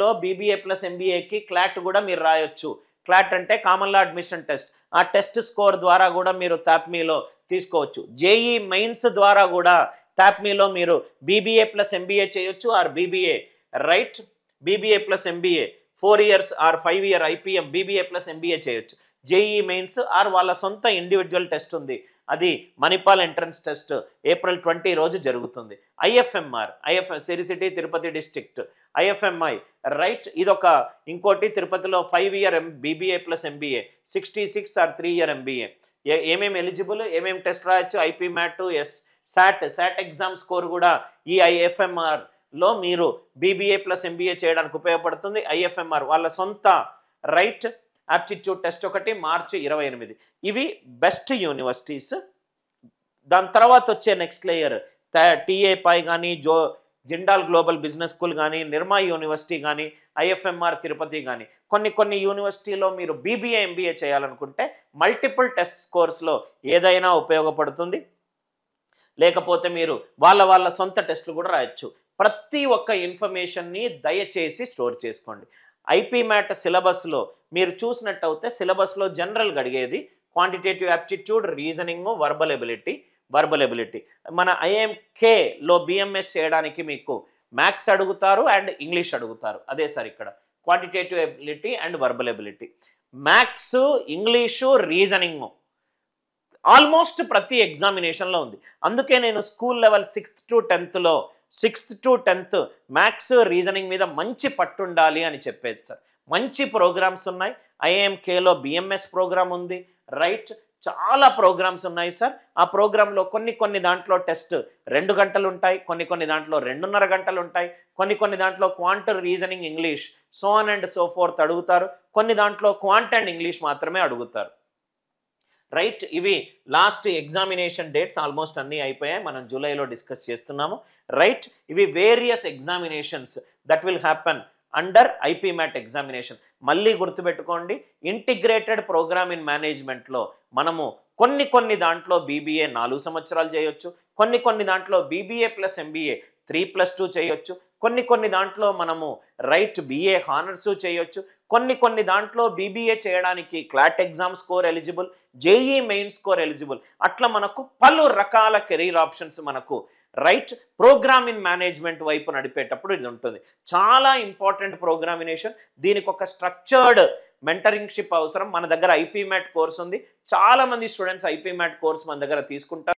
లో BBA plus ఎంబీఏకి clot కూడా మీరు రాయొచ్చు. క్లాట్ అంటే కామన్ లా అడ్మిషన్ టెస్ట్. ఆ టెస్ట్ స్కోర్ ద్వారా కూడా మీరు తాప్మీలో తీసుకోవచ్చు. జేఈ మెయిన్స్ ద్వారా కూడా తాప్మీలో మీరు బీబీఏ ప్లస్ ఎంబీఏ చేయొచ్చు or BBA, right? BBA plus MBA 4 years or 5 year IPM BBA plus MBA చేయొచ్చు. జేఈ మెయిన్స్ ఆర్ వాళ్ళ సొంత ఇండివిజువల్ టెస్ట్ ఉంది, అది మణిపాల్ ఎంట్రన్స్ టెస్ట్ ఏప్రిల్ 20 రోజు జరుగుతుంది. IFMR, Sri City Tirupati district IFMI, right? ఇదొక ఇంకోటి తిరుపతిలో 5 year BBA plus MBA 66 or 3 year MBA. ఏమేమి ఎలిజిబుల్, ఏమేమి టెస్ట్ రాయొచ్చు? IP MAT, SAT exam score కూడా ఈ ఐఎఫ్ఎంఆర్ లో మీరు బీబీఏ ప్లస్ ఎంబీఏ చేయడానికి ఉపయోగపడుతుంది. ఐఎఫ్ఎంఆర్ వాళ్ళ సొంత, రైట్? ఆప్టిట్యూడ్ టెస్ట్ ఒకటి మార్చి 28. ఇవి బెస్ట్ యూనివర్సిటీస్. దాని తర్వాత వచ్చే నెక్స్ట్ లేయర్ టీఏపై కానీ, జిండాల్ గ్లోబల్ బిజినెస్ స్కూల్ కానీ, నిర్మా యూనివర్సిటీ కానీ, ఐఎఫ్ఎంఆర్ తిరుపతి కానీ, కొన్ని యూనివర్సిటీలో మీరు బీబీఏ ఎంబీఏ చేయాలనుకుంటే మల్టిపుల్ టెస్ట్ స్కోర్స్లో ఏదైనా ఉపయోగపడుతుంది. లేకపోతే మీరు వాళ్ళ సొంత టెస్టులు కూడా రాయొచ్చు. ప్రతి ఒక్క ఇన్ఫర్మేషన్ని దయచేసి స్టోర్ చేసుకోండి. ఐపీ మ్యాట్ సిలబస్లో మీరు చూసినట్టయితే సిలబస్లో జనరల్గా అడిగేది quantitative aptitude, reasoning, verbal ability. మన ఐఎంకేలో బిఎంఎస్ చేయడానికి మీకు మ్యాథ్స్ అడుగుతారు అండ్ ఇంగ్లీష్ అడుగుతారు. అదే సార్ ఇక్కడ quantitative ability and verbal ability. Maths, English, reasoning almost ప్రతి ఎగ్జామినేషన్లో ఉంది. అందుకే నేను school level 6th to 10th maths, reasoning మీద మంచి పట్టు ఉండాలి అని చెప్పేది సార్. మంచి ప్రోగ్రామ్స్ ఉన్నాయి. ఐఎంకేలో బిఎంఎస్ ప్రోగ్రామ్ ఉంది, రైట్? చాలా ప్రోగ్రామ్స్ ఉన్నాయి సార్. ఆ ప్రోగ్రాంలో కొన్ని దాంట్లో టెస్ట్ 2 గంటలు ఉంటాయి, కొన్ని దాంట్లో 2.5 గంటలు ఉంటాయి, కొన్ని దాంట్లో quant, reasoning, English, so on and so fourth అడుగుతారు. కొన్ని దాంట్లో క్వాంట్ అండ్ ఇంగ్లీష్ మాత్రమే అడుగుతారు, రైట్? ఇవి లాస్ట్ ఎగ్జామినేషన్ డేట్స్ ఆల్మోస్ట్ అన్నీ అయిపోయాయి. మనం జూలైలో డిస్కస్ చేస్తున్నాము, రైట్? ఇవి various examinations that will happen under IP MAT examination. మళ్ళీ గుర్తుపెట్టుకోండి, ఇంటిగ్రేటెడ్ ప్రోగ్రామ్ ఇన్ మేనేజ్మెంట్లో మనము కొన్ని దాంట్లో బీబీఏ 4 సంవత్సరాలు చేయొచ్చు, కొన్ని దాంట్లో బీబీఏ ప్లస్ ఎంబీఏ 3+2 చేయొచ్చు, కొన్ని దాంట్లో మనము రైట్ బీఏ హానర్స్ చేయొచ్చు, కొన్ని దాంట్లో బీబీఏ చేయడానికి clot exam score eligible, JEE main score eligible. అట్లా మనకు పలు రకాల కెరీర్ ఆప్షన్స్ మనకు, రైట్? ప్రోగ్రామ్ ఇన్ మేనేజ్మెంట్ వైపు నడిపేటప్పుడు ఇది ఉంటుంది. చాలా ఇంపార్టెంట్ ప్రోగ్రామినేషన్. దీనికి ఒక స్ట్రక్చర్డ్ మెంటరింగ్షిప్ అవసరం. మన దగ్గర ఐపీ మ్యాట్ కోర్స్ ఉంది, చాలా మంది స్టూడెంట్స్ ఐపీ మ్యాట్ కోర్స్ మన దగ్గర తీసుకుంటారు.